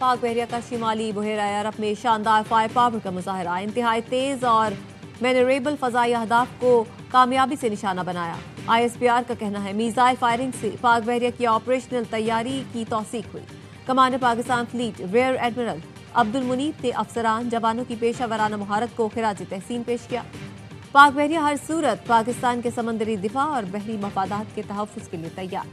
पाक बहरिया का शिमाली बहरा अरब में शानदार फायर पावर का मुजाहरा, इंतहाई तेज और मैनरेबल फजाई अहदाफ को कामयाबी से निशाना बनाया। ISPR का कहना है मीज़ाइल फायरिंग से पाक बहरिया की ऑपरेशनल तैयारी की तौसीक हुई। Commander Pakistan fleet rear admiral Abdul Munib ने अफसरान जवानों की पेशा वराना महारत को खिराज तहसीन पेश किया। पाक बहरिया हर सूरत पाकिस्तान के समंदरी दिफा और बहरी मफादात के तहफ़्फ़ुज़ के लिए तैयार।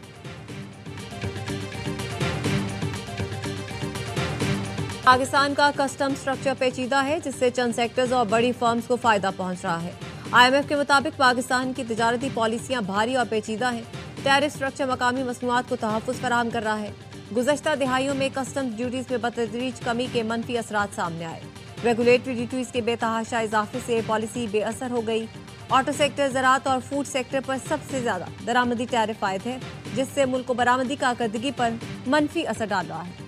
पाकिस्तान का कस्टम स्ट्रक्चर पेचीदा है, जिससे चंद सेक्टर्स और बड़ी फर्म्स को फायदा पहुंच रहा है। IMF के मुताबिक पाकिस्तान की तिजारती पॉलिसियां भारी और पेचीदा हैं। टैरिफ स्ट्रक्चर मकामी मसनूआत को तहफ़्फ़ुज़ फराहम कर रहा है। गुज़श्ता दिहाइयों में कस्टम्स ड्यूटीज में बतदरीज कमी के मनफी असरात सामने आए। रेगुलेटरी ड्यूटीज के बेतहाशा इजाफे से पॉलिसी बेअसर हो गई। ऑटो सेक्टर, ज़राअत और फूड सेक्टर पर सबसे ज्यादा दरामदी टैरिफ आयद है, जिससे मुल्क को बरामदी कारकर्दगी पर मनफी असर डाल रहा है।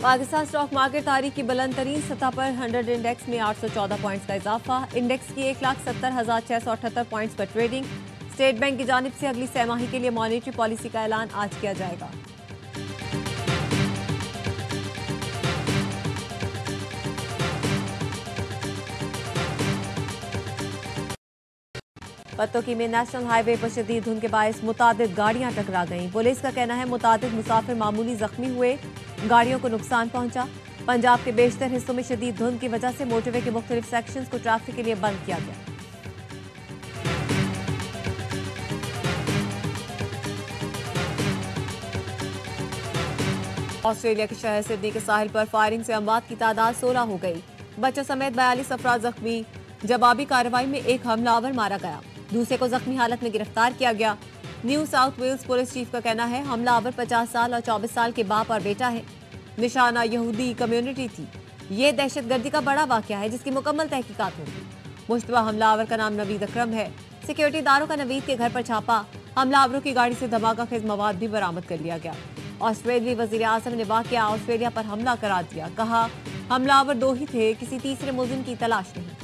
पाकिस्तान स्टॉक मार्केट तारीख की बुलंद तरीन सतह पर 100 इंडेक्स में 814 पॉइंट्स का इजाफा। इंडेक्स की 1,70,678 पॉइंट्स पर ट्रेडिंग। स्टेट बैंक की जानिब से अगली सैमाही के लिए मॉनेटरी पॉलिसी का ऐलान आज किया जाएगा। पत्तोकी में नेशनल हाईवे पर शदीद धुंध के बायस मुतादिद गाड़ियां टकरा गईं। पुलिस का कहना है मुतादिद मुसाफिर मामूली जख्मी हुए, गाड़ियों को नुकसान पहुंचा। पंजाब के बेशतर हिस्सों में शदीद धुंध की वजह से मोटरवे के मुख्तलिफ सेक्शंस को ट्रैफिक के लिए बंद किया गया। ऑस्ट्रेलिया के शहर सिडनी के साहिल पर फायरिंग से अमवात की तादाद 16 हो गई। बच्चों समेत 42 अफराद जख्मी। जवाबी कार्रवाई में एक हमलावर मारा गया, दूसरे को जख्मी हालत में गिरफ्तार किया गया। New South Wales police chief का कहना है हमलावर 50 साल और 24 साल के बाप और बेटा है। निशाना यहूदी कम्युनिटी थी। ये दहशतगर्दी का बड़ा वाकया है, जिसकी मुकम्मल तहकीकात होगी। मुश्तबा हमलावर का नाम नवीद अकरम है। सिक्योरिटी इदारों का नवीद के घर पर छापा। हमलावरों की गाड़ी से धमाका खेज मवाद भी बरामद कर लिया गया। ऑस्ट्रेलियाई वजीर आजम ने वाकया ऑस्ट्रेलिया पर हमला करार दिया। कहा हमलावर 2 ही थे, किसी तीसरे मुलजिम की तलाश नहीं।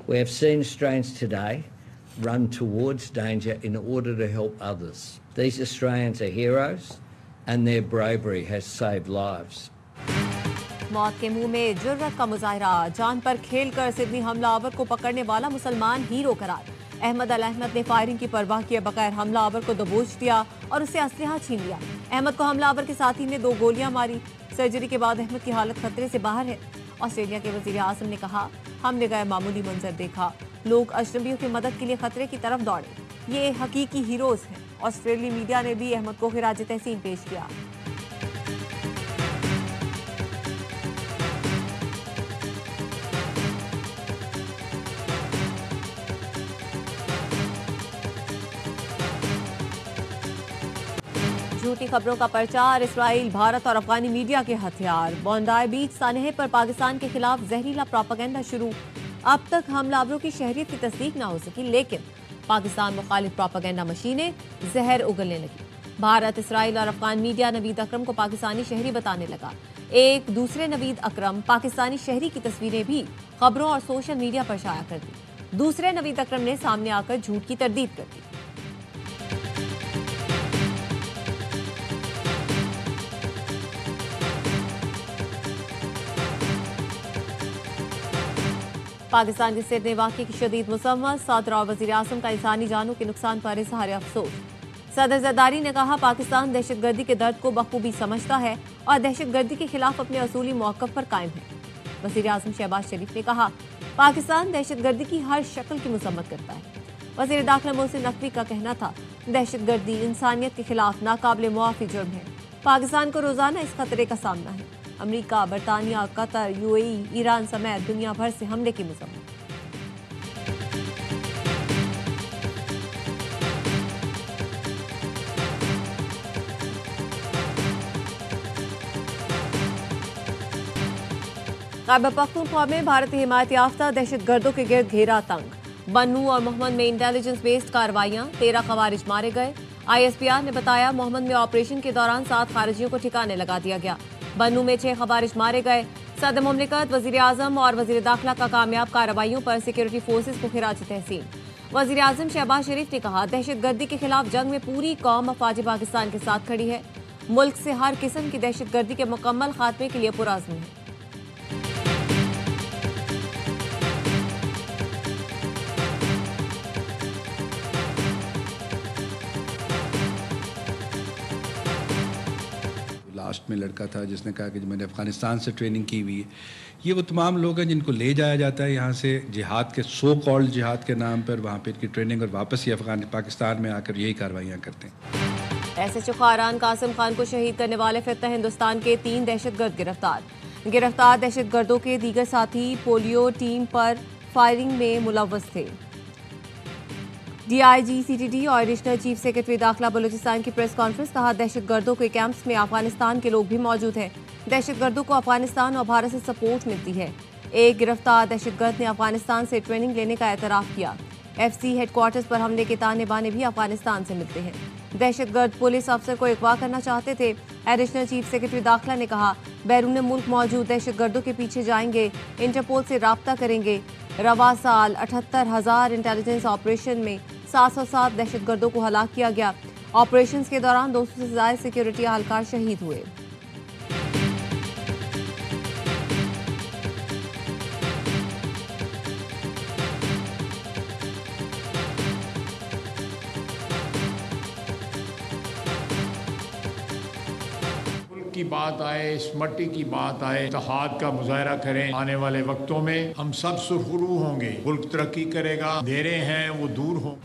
We have seen Australians today run towards danger in order to help others. These Australians are heroes and their bravery has saved lives. मौत के मुंह में जुर्रत का मुजाहरा, जान पर खेलकर सिडनी हमलावर को पकड़ने वाला मुसलमान हीरो करार। अहमद अल अहमद ने फायरिंग की परवाह किए बगैर हमलावर को दबोच दिया और उससे असलहा छीन लिया। अहमद को हमलावर के साथी ने 2 गोलियां मारी। सर्जरी के बाद अहमद की हालत खतरे से बाहर है। ऑस्ट्रेलिया के वजीर आजम ने कहा हमने गैर मामूली मंजर देखा, लोग अजनबियों की मदद के लिए खतरे की तरफ दौड़े। ये हकीकी हीरोज हैं। ऑस्ट्रेलियाई मीडिया ने भी अहमद को खिराज तहसीन पेश किया। झूठी खबरों का प्रचार, इसराइल, भारत और अफगानी मीडिया के हथियार। बॉन्डाई बीच सानहे पर पाकिस्तान के खिलाफ जहरीला प्रोपेगेंडा शुरू। अब तक हमलावरों की शहरियत की तस्दीक ना हो सकी, लेकिन पाकिस्तान मुखालिफ प्रोपेगेंडा मशीनें जहर उगलने लगी। भारत, इसराइल और अफगान मीडिया नवीद अकरम को पाकिस्तानी शहरी बताने लगा। एक दूसरे नवीद अकरम पाकिस्तानी शहरी की तस्वीरें भी खबरों और सोशल मीडिया पर शाया कर दी। दूसरे नवीद अकरम ने सामने आकर झूठ की तरदीद कर दी। पाकिस्तान के सिडनी वाक़े की शदीद मुसम्मत। सदर और वज़ीर आज़म का इंसानी जानों के नुकसान पर इज़हार अफसोस। सदर ज़रदारी ने कहा पाकिस्तान दहशतगर्दी के दर्द को बखूबी समझता है और दहशतगर्दी के खिलाफ अपने असूली मौक़िफ़ पर कायम है। वज़ीर आज़म शहबाज शरीफ ने कहा पाकिस्तान दहशतगर्दी की हर शक्ल की मुसम्मत करता है। वज़ीर दाखिला मोहसिन नकवी का कहना था दहशतगर्दी इंसानियत के खिलाफ नाकाबिले मुआफ़ी जुर्म है। पाकिस्तान को रोज़ाना इस खतरे का सामना है। अमेरिका, बरतानिया, कतर, UAE, ईरान समेत दुनिया भर से हमले की मुसम्मत। खैबर पख्तूनख्वा में भारतीय हिमायत याफ्ता दहशतगर्दों के गिर्द घेरा तंग। बन्नू और मोहम्मद में इंटेलिजेंस बेस्ड कार्रवाइयां, 13 खवारिज मारे गए। ISPR ने बताया मोहम्मद में ऑपरेशन के दौरान 7 खारिजियों को ठिकाने लगा दिया गया। बन्नू में 6 खवारिज मारे गए। सदर मुमलिकत, वजीर आजम और वजीर दाखिला का कामयाब कार्रवाइयों पर सिक्योरिटी फोर्सेज को खिराज तहसीन। वजीर आजम शहबाज शरीफ ने कहा, दहशतगर्दी के खिलाफ जंग में पूरी कौम अफवाज पाकिस्तान के साथ खड़ी है। मुल्क से हर किस्म की दहशतगर्दी के मुकम्मल खात्मे के लिए पुरअज़्म है। लास्ट में लड़का था जिसने कहा कि मैंने अफ़गानिस्तान से ट्रेनिंग की हुई है। ये वो तमाम लोग हैं जिनको ले जाया जाता है यहाँ से जिहाद के सो कॉल्ड जिहाद के नाम पर, वहाँ पे इनकी ट्रेनिंग और वापस ये पाकिस्तान में आकर यही कार्रवाइयाँ करते हैं। SHO खारान कासिम खान को शहीद करने वाले फित्ता हिंदुस्तान के 3 दहशतगर्द गिरफ्तार दहशतगर्दों के दीगर साथी पोलियो टीम पर फायरिंग में मुलव्वस थे। DIG CTD और एडिशनल चीफ सेक्रेटरी दाखिला बलूचिस्तान की प्रेस कॉन्फ्रेंस, कहा दहशतगर्दों के कैंप्स में अफगानिस्तान के लोग भी मौजूद हैं। दहशतगर्दों को अफगानिस्तान और भारत से सपोर्ट मिलती है। एक गिरफ्तार दहशतगर्द ने अफगानिस्तान से ट्रेनिंग लेने का एतराफ़ किया। FC हेडक्वार्टर्स पर हमले के ताने बाने भी अफगानिस्तान से मिलते हैं। दहशतगर्द पुलिस अफसर को अगवा करना चाहते थे। एडिशनल चीफ सेक्रेटरी दाखिला ने कहा, बैरून मुल्क मौजूद दहशतगर्दों के पीछे जाएंगे, इंटरपोल से राब्ता करेंगे। रवा साल 78,000 इंटेलिजेंस ऑपरेशन में 707 दहशतगर्दों को हलाक किया गया। ऑपरेशंस के दौरान 200 से ज्यादा सिक्योरिटी एहलकार शहीद हुए। की बात आए, इस मट्टी की बात आए, इत्तेहाद का मुजाहरा करें। आने वाले वक्तों में हम सब सुरखरू होंगे, मुल्क तरक्की करेगा। अंधेरे हैं वो दूर हो।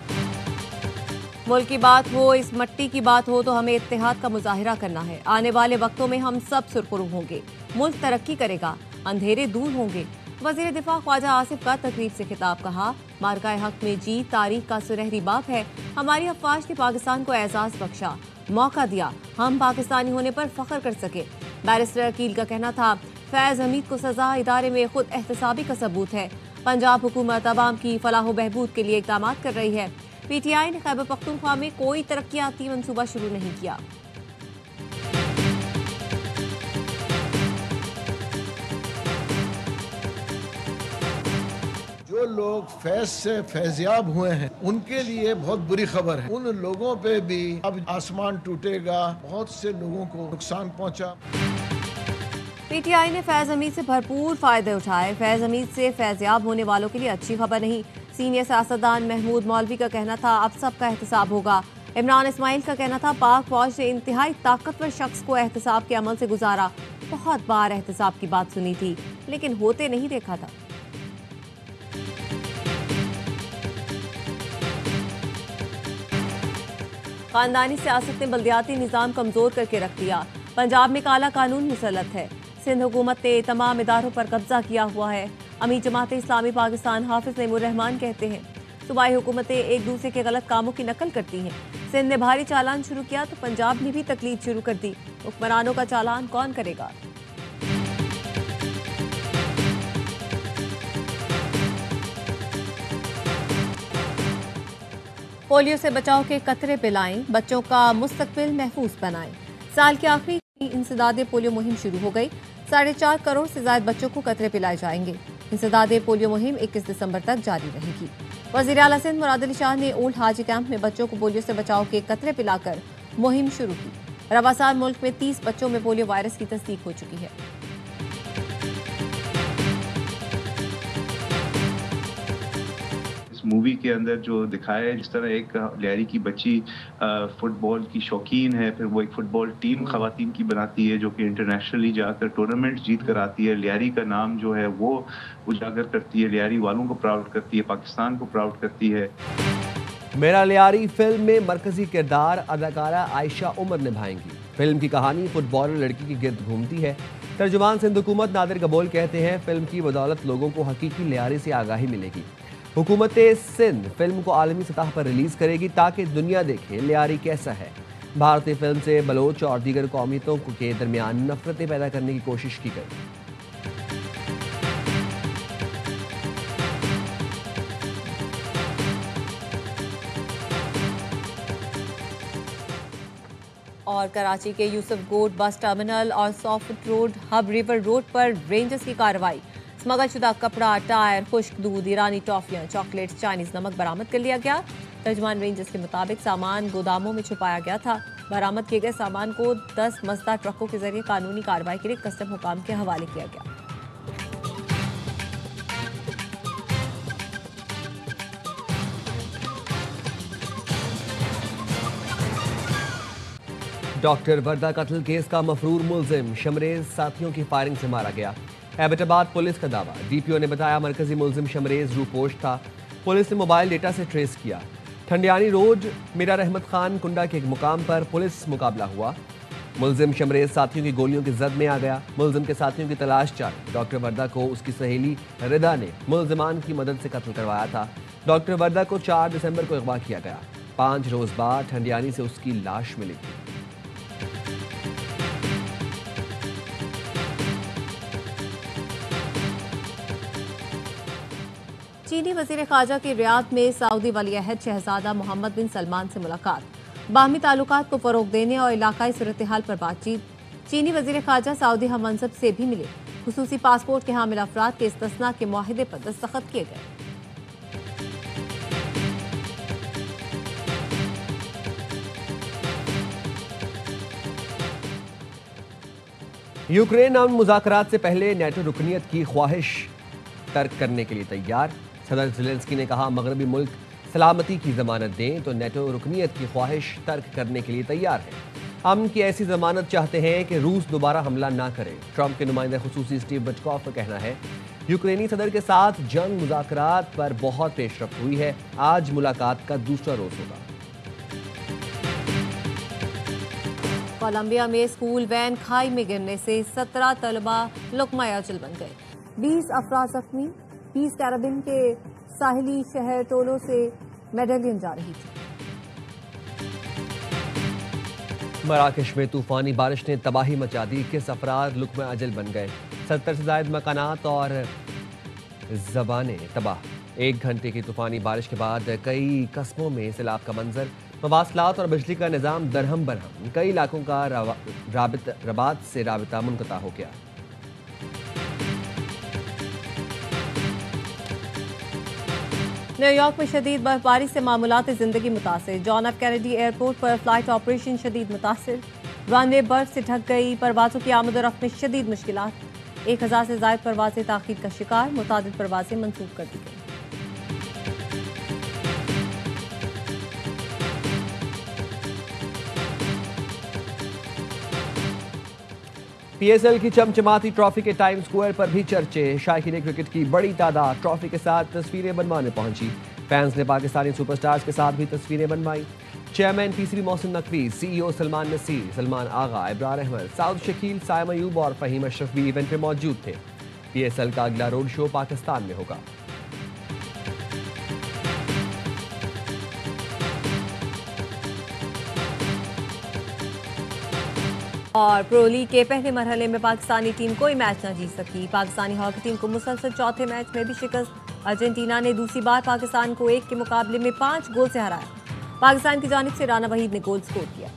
मुल्क की बात हो, इस मट्टी की बात हो तो हमें इत्तेहाद का मुजाहरा करना है। आने वाले वक्तों में हम सब सुरखरू होंगे, मुल्क तरक्की करेगा, अंधेरे दूर होंगे। वजीर दिफा ख्वाजा आसिफ का तकरीब से खिताब, कहा मार्का हक में जीत तारीख का सुनहरी बाब है। हमारी अफवाज ने पाकिस्तान को एजाज बख्शा, मौका दिया, हम पाकिस्तानी होने पर फख्र कर सके। बैरिस्टर अकील का कहना था, फैज हमीद को सजा इदारे में खुद एहतसाबी का सबूत है। पंजाब हुकूमत अवाम की फलाह बहबूद के लिए इक़दाम कर रही है। PTI ने खैबर पख्तूनख्वा में कोई तरक्याती मंसूबा शुरू नहीं किया। जो लोग फैज से फैज़याब हुए हैं उनके लिए बहुत बुरी खबर है। उन लोगों पे भी अब आसमान टूटेगा, बहुत से लोगों को नुकसान पहुंचा। PTI ने फैज हमीद से भरपूर फायदे उठाए। फैज हमीद से फैज़याब होने वालों के लिए अच्छी खबर नहीं। सीनियर सियासतदान महमूद मौलवी का कहना था, अब सबका एहतसाब होगा। इमरान इस्माइल का कहना था, पाक फौज ने इंतहाई ताकतवर शख्स को एहतसाब के अमल से गुजारा। बहुत बार एहतसाब की बात सुनी थी लेकिन होते नहीं देखा था। खानदानी सियासत ने बल्दियाती निज़ाम कमजोर करके रख दिया। पंजाब में काला कानून मुसल्लत है। सिंध हुकूमत ने तमाम इदारों पर कब्जा किया हुआ है। अमीर जमात इस्लामी पाकिस्तान हाफिज नईमुर रहमान कहते हैं, सूबाई हुकूमतें एक दूसरे के गलत कामों की नकल करती हैं। सिंध ने भारी चालान शुरू किया तो पंजाब ने भी तकलीद शुरू कर दी। हुक्मरानों का चालान कौन करेगा? पोलियो से बचाव के कतरे पिलाएं, बच्चों का मुस्तकबिल महफूज बनाएं। साल के आखिरी इंसदादे पोलियो मुहिम शुरू हो गई। 4.5 करोड़ से ज्यादा बच्चों को कतरे पिलाए जाएंगे। इंसदादे पोलियो मुहिम 21 दिसंबर तक जारी रहेगी। वज़ीर आला सिंध मुराद अली शाह ने ओल्ड हाजी कैंप में बच्चों को पोलियो से बचाव के कतरे पिलाकर मुहिम शुरू की। रवा साल मुल्क में 30 बच्चों में पोलियो वायरस की तस्दीक हो चुकी है। मूवी के अंदर जो दिखाया है, जिस तरह एक लियारी की बच्ची फुटबॉल की शौकीन है, फिर वो एक फुटबॉल टीम खवातीन की बनाती है जो कि इंटरनेशनली जाकर टूर्नामेंट जीत कर आती है। लियारी का नाम जो है वो उजागर करती है, लियारी वालों को प्राउड करती है, पाकिस्तान को प्राउड करती है। मेरा लियारी फिल्म में मरकजी किरदार अदाकारा आयशा उमर निभाएंगी। फिल्म की कहानी फुटबॉलर लड़की की गिर्द घूमती है। तर्जुमान सिंध हुकूमत नादिर कबोल कहते हैं, फिल्म की बदौलत लोगों को हकीकी लियारी से आगाही मिलेगी। हुकूमत सिंध फिल्म को आलमी सतह पर रिलीज करेगी ताकि दुनिया देखे लियारी कैसा है। भारतीय फिल्म से बलोच और दीगर कौमियतों के दरमियान नफरतें पैदा करने की कोशिश की गई। और कराची के यूसुफ गोड बस टर्मिनल और soft road hub river road पर रेंजर्स की कार्रवाई। स्मगलशुदा कपड़ा, टायर, खुश्क दूध, ईरानी टॉफियां, चॉकलेट्स, चाइनीज नमक बरामद कर लिया गया। तर्जमान रेंजर्स के मुताबिक सामान गोदामों में छुपाया गया था। बरामद किए गए सामान को 10 मजदा ट्रकों के जरिए कानूनी कार्रवाई के लिए कस्टम हुकाम के हवाले किया गया। डॉक्टर वर्दा कत्ल केस का मफरूर मुलजिम शमरेज साथियों की फायरिंग से मारा गया। एबटाबाद पुलिस का दावा। डीपीओ ने बताया मरकजी मुलजिम शमरेज रूपोश था। पुलिस ने मोबाइल डेटा से ट्रेस किया। ठंडियानी रोड मीरा रहमत खान कुंडा के एक मुकाम पर पुलिस मुकाबला हुआ। मुलजिम शमरेज साथियों की गोलियों की जद में आ गया। मुलजिम के साथियों की तलाश जारी। डॉक्टर वर्दा को उसकी सहेली रिदा ने मुलजिमान की मदद से कत्ल करवाया था। डॉक्टर वर्दा को 4 दिसंबर को अगवा किया गया। 5 रोज बाद ठंडियानी से उसकी लाश मिली थी। चीनी वजीर खारजा की रियाद में सऊदी वली-अहद शहजादा मोहम्मद बिन सलमान से मुलाकात। बाहमी ताल्लुकात को फरोग देने और इलाकाई सूरत हाल पर बातचीत। चीनी वजीर खारजा सऊदी हम मनसब से भी मिले। खुसूसी पासपोर्ट के हामिल अफराद के इस्तिस्ना के मुआहिदे पर दस्तखत किए गए। यूक्रेन अमन मुज़ाकरात से पहले नेटो रुकनियत की ख्वाहिश तर्क करने के लिए तैयार। सदर ज़ेलेंस्की ने कहा मगरबी मुल्क सलामती की जमानत दें तो नेटो रुकनियत की ख्वाहिश तर्क करने के लिए तैयार है। अमन की ऐसी जमानत चाहते हैं कि रूस दोबारा हमला ना करे। ट्रंप के नुमाइंदा खुसूसी स्टीव विटकॉफ का कहना है यूक्रेनी सदर के साथ जंग मुज़ाकरात पर बहुत पेशरफ्त हुई है। आज मुलाकात का दूसरा रोज होगा। कोलंबिया में स्कूल वैन खाई में गिरने से 17 तलबा लुकमा अजल बन गए। 20 अफराद जख्मी। 20 कैरेबियन के साहिली शहर टोलो से मेडेलियन जा रही थी। मराकश में तूफानी बारिश ने तबाही मचा दी। 21 अफराद लुकमा अजल बन गए। 70 से ज्यादा मकानात और जबानें तबाह। 1 घंटे की तूफानी बारिश के बाद कई कस्बों में सैलाब का मंजर। मवासलात और बिजली का निज़ाम दरहम बरहम। कई इलाकों का रबात से राबिता मुनक़ता हो गया। न्यूयॉर्क में शदीद बर्फबारी से मामूलात ज़िंदगी मुतासिर। जॉन एफ कैनेडी एयरपोर्ट पर फ्लाइट ऑपरेशन शदीद मुतासिर। रनवे बर्फ से ढक गई। परवाज़ों की आमद और रफ्त में शदीद मुश्किलात। 1000 से ज़ायद परवाज़ें ताख़ीर का शिकार। मुतादिद परवाज़ें मंसूख कर दी गई। पीएसएल की चमचमाती ट्रॉफी के टाइम स्क्वायर पर भी चर्चे। शायकीन क्रिकेट की बड़ी तादाद ट्रॉफी के साथ तस्वीरें बनवाने पहुंची। फैंस ने पाकिस्तानी सुपरस्टार्स के साथ भी तस्वीरें बनवाई। Chairman PCB Mohsin Naqvi, CEO Salman Nasir, Salman Agha, Ibrar Ahmed, Saud Shakeel, Saim Ayub और फहीम अशरफ भी इवेंट में मौजूद थे। पीएसएल का अगला रोड शो पाकिस्तान में होगा। और प्रो लीग के पहले मरहले में पाकिस्तानी टीम कोई मैच न जीत सकी। पाकिस्तानी हॉकी टीम को मुसलसल चौथे मैच में भी शिकस्त। अर्जेंटीना ने दूसरी बार पाकिस्तान को 1 के मुकाबले में 5 गोल से हराया। पाकिस्तान की जानिब से राना वहीद ने गोल स्कोर किया।